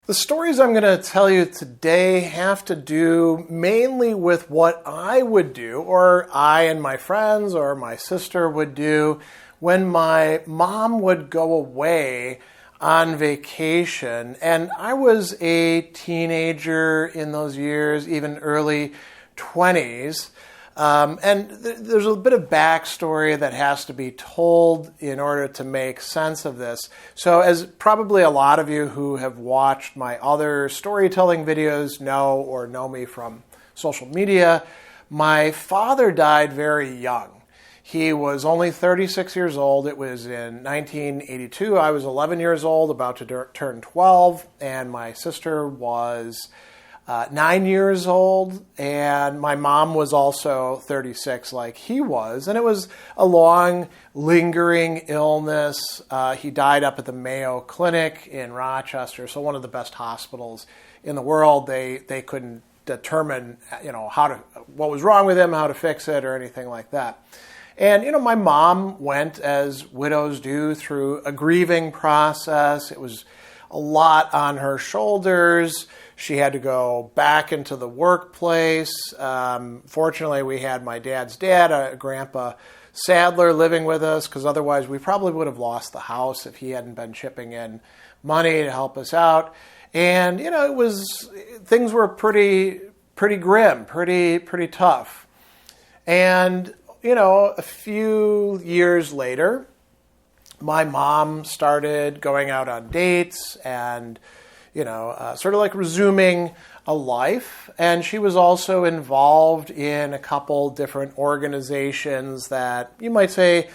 The stories I'm going to tell you today have to do mainly with what I would do, or I and my friends or my sister would do when my mom would go away on vacation. And I was a teenager in those years, even early 20s. And there's a bit of backstory that has to be told in order to make sense of this. So as probably a lot of you who have watched my other storytelling videos know me from social media, my father died very young. He was only 36 years old. It was in 1982. I was 11 years old, about to turn 12, and my sister was 9 years old, and my mom was also 36 like he was. And it was a long, lingering illness. He died up at the Mayo Clinic in Rochester, so one of the best hospitals in the world. They couldn't determine, what was wrong with him, how to fix it, or anything like that. And, my mom went, as widows do, through a grieving process. It was a lot on her shoulders. She had to go back into the workplace. Fortunately, we had my dad's dad, Grandpa Sadler, living with us, because otherwise we probably would have lost the house if he hadn't been chipping in money to help us out. And, things were pretty grim, pretty tough. And, a few years later, my mom started going out on dates and, sort of like resuming a life. And she was also involved in a couple different organizations that you might say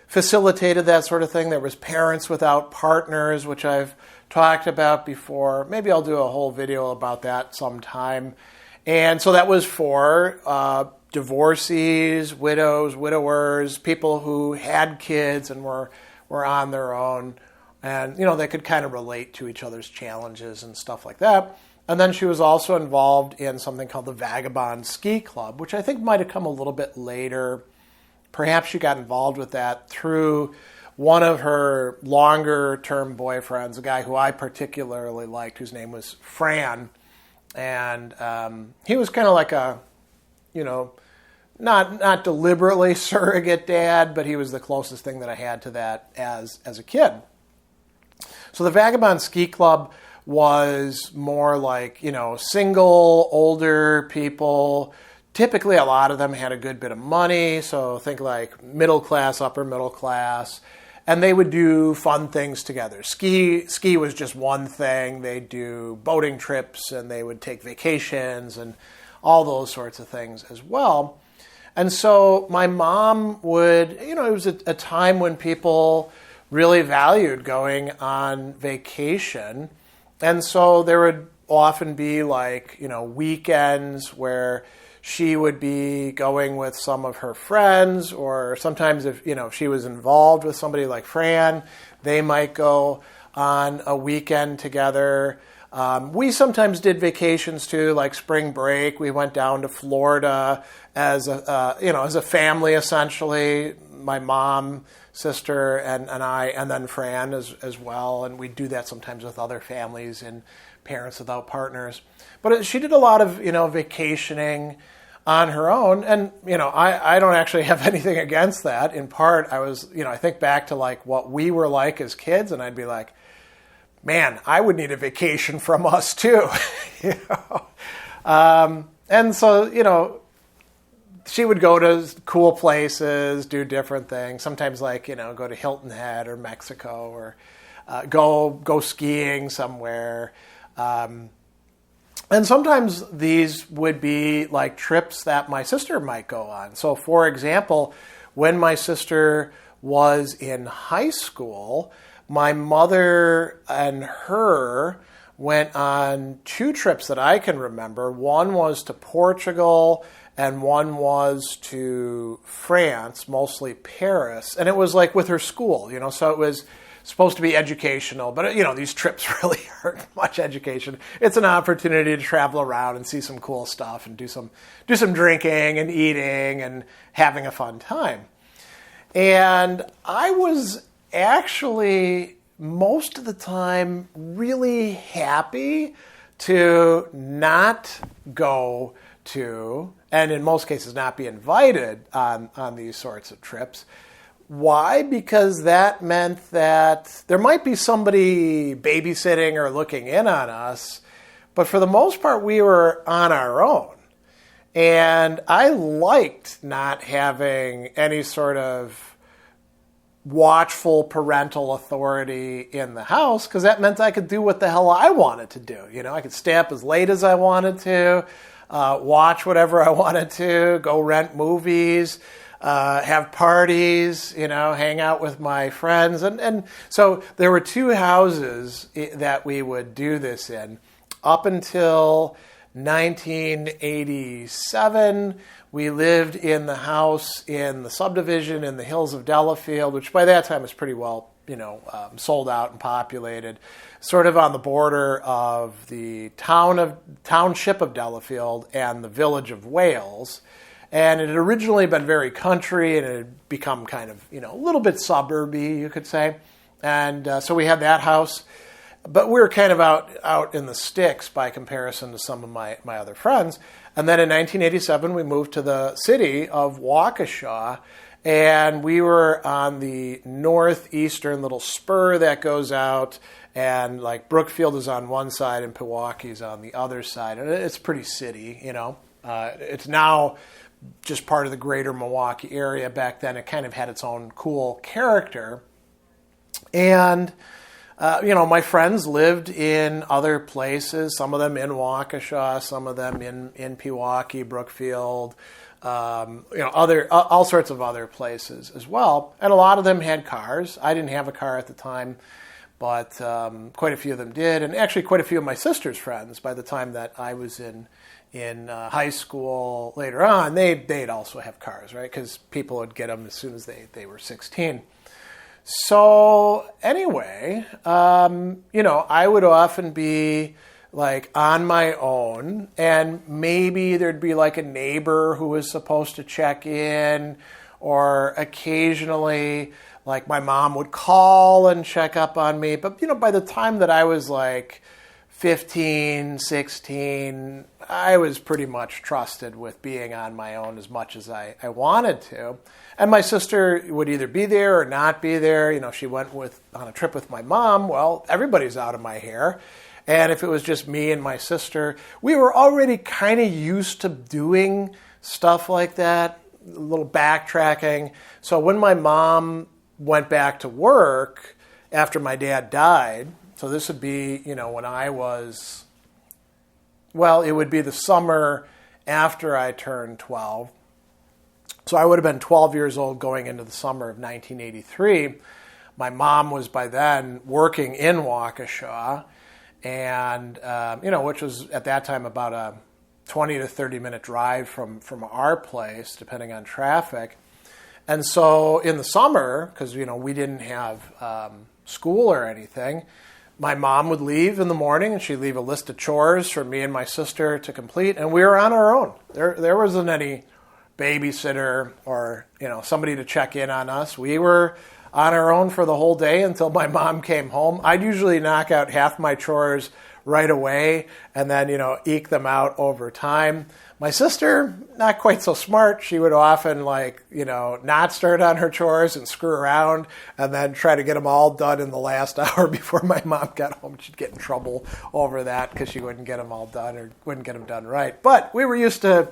facilitated that sort of thing. There was Parents Without Partners, which I've talked about before. Maybe I'll do a whole video about that sometime. And so that was for divorcees, widows, widowers, people who had kids and were on their own. And, they could kind of relate to each other's challenges and stuff like that. And then she was also involved in something called the Vagabonds Ski Club, which I think might have come a little bit later. Perhaps she got involved with that through one of her longer-term boyfriends, a guy who I particularly liked, whose name was Fran. And he was kind of like a, not deliberately surrogate dad, but he was the closest thing that I had to that as a kid. So the Vagabond Ski Club was more like, single, older people. Typically, a lot of them had a good bit of money, so think like middle class, upper middle class. And they would do fun things together. Ski was just one thing. They'd do boating trips, and they would take vacations, and all those sorts of things as well. And so my mom would, it was a time when people really valued going on vacation. And so there would often be like, weekends where she would be going with some of her friends, or sometimes if she was involved with somebody like Fran, they might go on a weekend together. We sometimes did vacations too, like spring break. We went down to Florida as a family essentially. My mom, sister, and I, and then Fran as well. And we'd do that sometimes with other families and Parents Without Partners. But she did a lot of, vacationing on her own. And, I don't actually have anything against that. In part, I think back to like what we were like as kids, and I'd be like, man, I would need a vacation from us too. And so, she would go to cool places, do different things. Sometimes like, go to Hilton Head or Mexico, or go skiing somewhere. And sometimes these would be like trips that my sister might go on. So for example, when my sister was in high school, my mother and her went on 2 trips that I can remember. One was to Portugal and one was to France, mostly Paris. And it was like with her school, so it was supposed to be educational. But, these trips really aren't much education. It's an opportunity to travel around and see some cool stuff and do some drinking and eating and having a fun time. And I was actually most of the time really happy to not go to, and in most cases not be invited on these sorts of trips. Why? Because that meant that there might be somebody babysitting or looking in on us, but for the most part we were on our own. And I liked not having any sort of watchful parental authority in the house, because that meant I could do what the hell I wanted to do. I could stay up as late as I wanted to, watch whatever I wanted to, go rent movies, have parties, hang out with my friends. And so there were two houses that we would do this in. Up until 1987, we lived in the house in the subdivision in the hills of Delafield, which by that time was pretty well, sold out and populated, sort of on the border of the township of Delafield and the village of Wales. And it had originally been very country, and it had become kind of, a little bit suburby, you could say. And so we had that house. But we were kind of out in the sticks by comparison to some of my other friends. And then in 1987, we moved to the city of Waukesha, and we were on the northeastern little spur that goes out, and like Brookfield is on one side and Pewaukee's on the other side. And it's pretty city, It's now just part of the greater Milwaukee area. Back then, it kind of had its own cool character. And my friends lived in other places, some of them in Waukesha, some of them in Pewaukee, Brookfield, all sorts of other places as well. And a lot of them had cars. I didn't have a car at the time, but quite a few of them did. And actually quite a few of my sister's friends, by the time that I was in high school later on, they'd also have cars, right? Because people would get them as soon as they were 16. So anyway, I would often be like on my own, and maybe there'd be like a neighbor who was supposed to check in, or occasionally like my mom would call and check up on me. But, by the time that I was like 15, 16, I was pretty much trusted with being on my own as much as I wanted to. And my sister would either be there or not be there. She went on a trip with my mom. Well, everybody's out of my hair. And if it was just me and my sister, we were already kind of used to doing stuff like that, a little backtracking. So when my mom went back to work after my dad died, so this would be, when I was, it would be the summer after I turned 12. So I would have been 12 years old going into the summer of 1983. My mom was by then working in Waukesha, and, which was at that time about a 20 to 30 minute drive from our place, depending on traffic. And so in the summer, because, we didn't have school or anything, my mom would leave in the morning, and she'd leave a list of chores for me and my sister to complete, and we were on our own. There wasn't any babysitter or, somebody to check in on us. We were on our own for the whole day until my mom came home. I'd usually knock out half my chores right away and then, eke them out over time. My sister, not quite so smart. She would often not start on her chores and screw around and then try to get them all done in the last hour before my mom got home. She'd get in trouble over that because she wouldn't get them all done or wouldn't get them done right. But we were used to,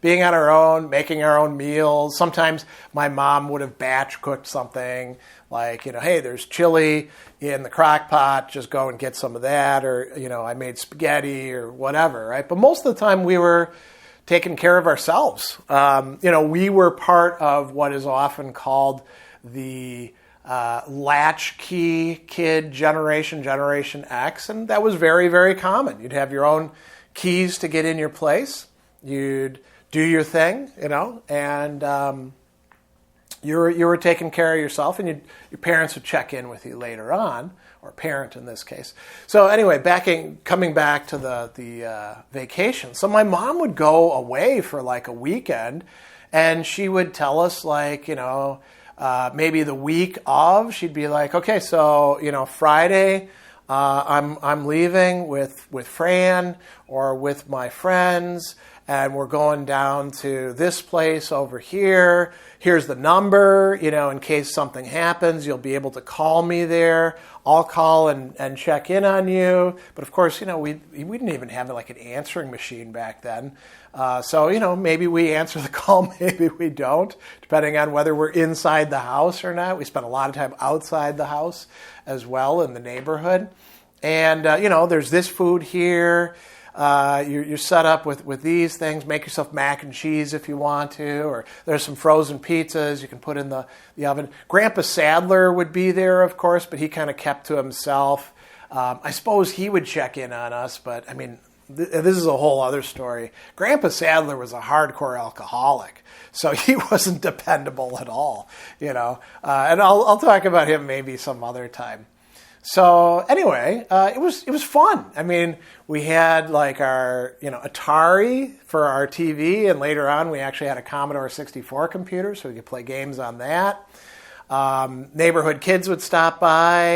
being on our own, making our own meals. Sometimes my mom would have batch cooked something like, hey, there's chili in the crock pot, just go and get some of that. Or, I made spaghetti or whatever, right? But most of the time we were taking care of ourselves. We were part of what is often called the latchkey kid generation, Generation X. And that was very, very common. You'd have your own keys to get in your place. You'd do your thing, and you were taking care of yourself, and your parents would check in with you later on, or parent in this case. So anyway, coming back to the vacation. So my mom would go away for like a weekend, and she would tell us maybe the week of, she'd be like, okay, so, Friday, I'm leaving with Fran or with my friends, and we're going down to this place over here. Here's the number, in case something happens, you'll be able to call me there. I'll call and check in on you. But of course, we didn't even have like an answering machine back then. So, maybe we answer the call, maybe we don't, depending on whether we're inside the house or not. We spent a lot of time outside the house as well in the neighborhood. And, there's this food here. You're set up with these things. Make yourself mac and cheese if you want to, or there's some frozen pizzas you can put in the oven. Grandpa Sadler would be there, of course, but he kind of kept to himself. I suppose he would check in on us, but I mean, this is a whole other story. Grandpa Sadler was a hardcore alcoholic, so he wasn't dependable at all, and I'll talk about him maybe some other time. So anyway, it was fun. I mean, we had like our Atari for our TV, and later on we actually had a Commodore 64 computer, so we could play games on that. Neighborhood kids would stop by.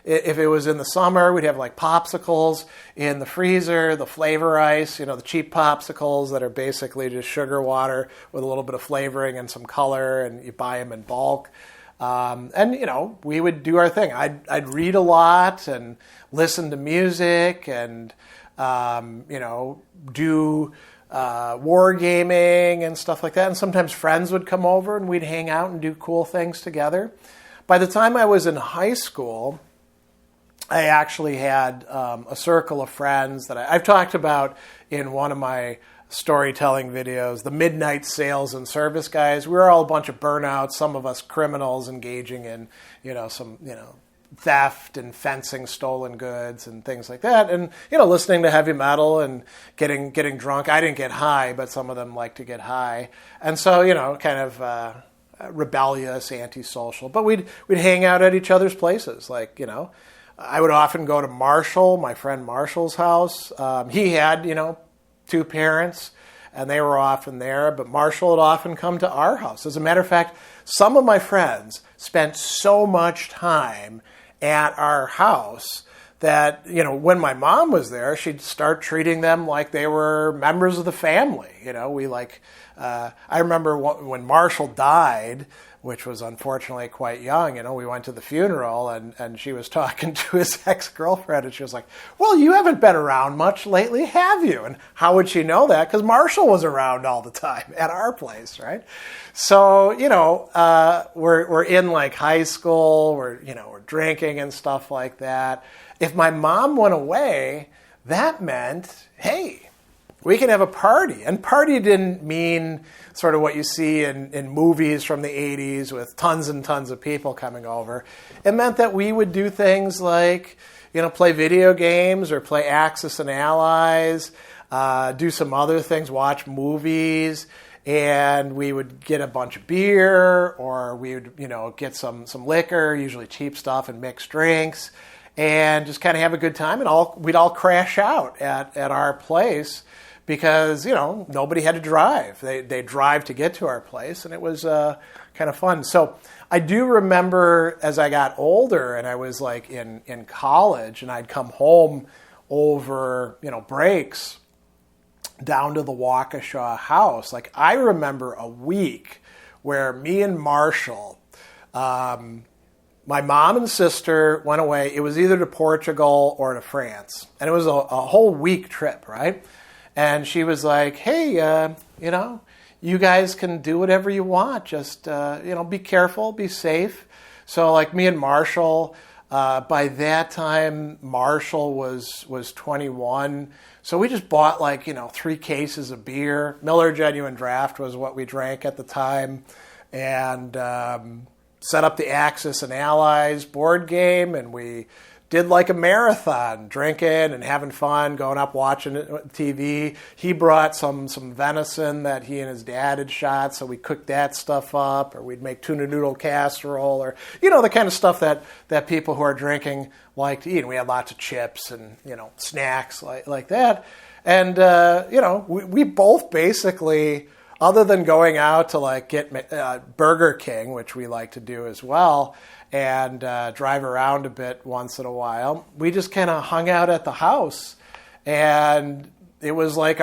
If it was in the summer, we'd have like popsicles in the freezer, the flavor ice, the cheap popsicles that are basically just sugar water with a little bit of flavoring and some color, and you buy them in bulk. And we would do our thing. I'd read a lot and listen to music and do wargaming and stuff like that. And sometimes friends would come over and we'd hang out and do cool things together. By the time I was in high school, I actually had a circle of friends that I've talked about in one of my storytelling videos, the midnight sales and service guys. We were all a bunch of burnouts, some of us criminals engaging in, some, theft and fencing stolen goods and things like that. And, listening to heavy metal and getting drunk. I didn't get high, but some of them like to get high. And so, kind of rebellious, antisocial. But we'd hang out at each other's places. Like, I would often go to Marshall, my friend Marshall's house. He had, two parents, and they were often there, but Marshall would often come to our house. As a matter of fact, some of my friends spent so much time at our house that, when my mom was there, she'd start treating them like they were members of the family. I remember when Marshall died, which was unfortunately quite young, we went to the funeral and she was talking to his ex-girlfriend and she was like, well, you haven't been around much lately, have you? And how would she know that? Because Marshall was around all the time at our place, right? So, we're in like high school, we're drinking and stuff like that. If my mom went away, that meant, hey, we can have a party. And party didn't mean sort of what you see in movies from the 80s with tons and tons of people coming over. It meant that we would do things like, play video games or play Axis and Allies, do some other things, watch movies, and we would get a bunch of beer or we would, get some liquor, usually cheap stuff and mixed drinks, and just kind of have a good time. And we'd all crash out at our place. Because, nobody had to drive. They drive to get to our place, and it was kind of fun. So I do remember as I got older and I was like in college and I'd come home over, breaks down to the Waukesha house. Like I remember a week where me and Marshall, my mom and sister went away. It was either to Portugal or to France. And it was a whole week trip, right? And she was like, hey, you guys can do whatever you want. Just, be careful, be safe. So like me and Marshall, by that time, Marshall was 21. So we just bought 3 cases of beer. Miller Genuine Draft was what we drank at the time. And set up the Axis and Allies board game. And we did like a marathon, drinking and having fun, going up watching TV. He brought some venison that he and his dad had shot, so we cooked that stuff up, or we'd make tuna noodle casserole, or the kind of stuff that people who are drinking like to eat. And we had lots of chips and snacks like that. And we both basically other than going out to like get Burger King, which we like to do as well, and drive around a bit once in a while, we just kind of hung out at the house. And it was like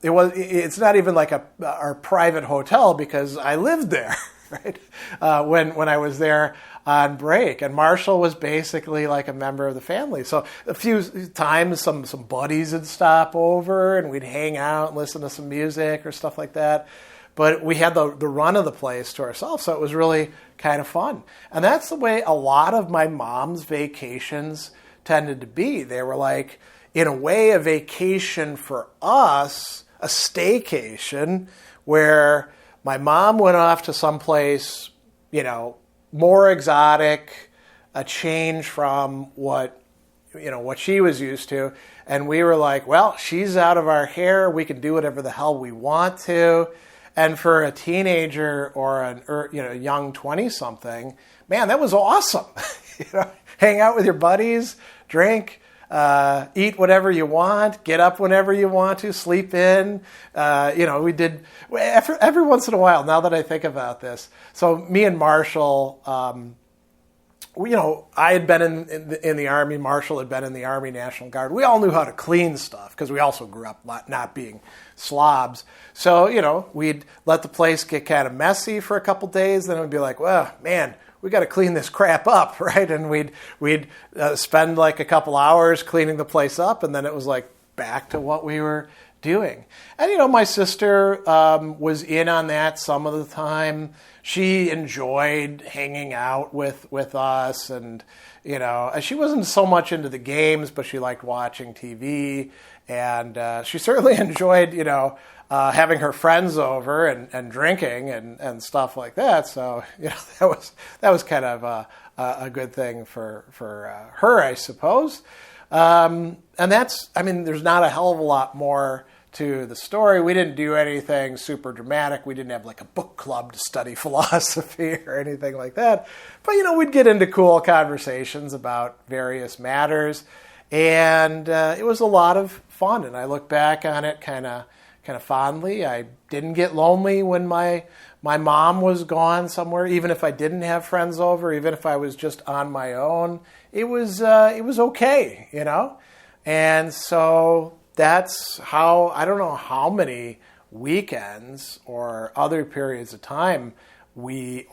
it's not even like our private hotel because I lived there, right? When I was there on break, and Marshall was basically like a member of the family. So a few times some buddies would stop over and we'd hang out and listen to some music or stuff like that. But we had the run of the place to ourselves, so it was really kind of fun. And that's the way a lot of my mom's vacations tended to be. They were like, in a way, a vacation for us, a staycation, where my mom went off to someplace, more exotic, a change from what she was used to. And we were like, well, she's out of our hair. We can do whatever the hell we want to. And for a teenager or a young 20-something, man, that was awesome. Hang out with your buddies, drink, eat whatever you want, get up whenever you want to, sleep in. We did every once in a while. Now that I think about this, so me and Marshall, I had been in the Army. Marshall had been in the Army National Guard. We all knew how to clean stuff because we also grew up not being slobs. So we'd let the place get kind of messy for a couple days. Then it would be like, well, man, we got to clean this crap up, right? And we'd spend like a couple hours cleaning the place up, and then it was like back to what we were doing. And my sister was in on that some of the time. She enjoyed hanging out with us, and she wasn't so much into the games, but she liked watching TV, and she certainly enjoyed having her friends over and drinking and stuff like that. So that was kind of a good thing for her, I suppose. And there's not a hell of a lot more to the story. We didn't do anything super dramatic. We didn't have like a book club to study philosophy or anything like that. But we'd get into cool conversations about various matters, and it was a lot of fun. And I look back on it kind of fondly. I didn't get lonely when my mom was gone somewhere, even if I didn't have friends over, even if I was just on my own. It was okay, And so that's how, I don't know how many weekends or other periods of time my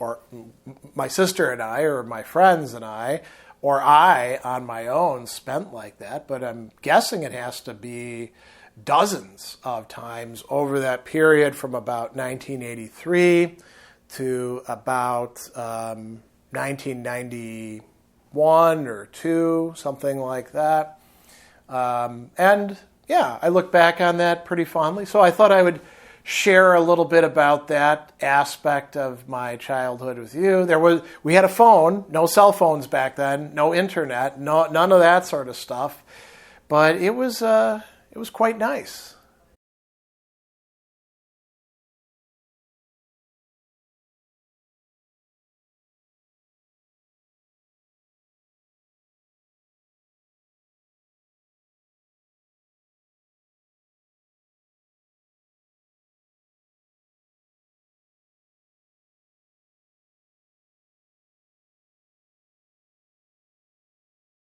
sister and I, or my friends and I, or I on my own spent like that. But I'm guessing it has to be dozens of times over that period from about 1983 to about 1991 or 2, something like that. And yeah, I look back on that pretty fondly. So I thought I would share a little bit about that aspect of my childhood with you. We had a phone, no cell phones back then, no internet, none of that sort of stuff. But it was quite nice.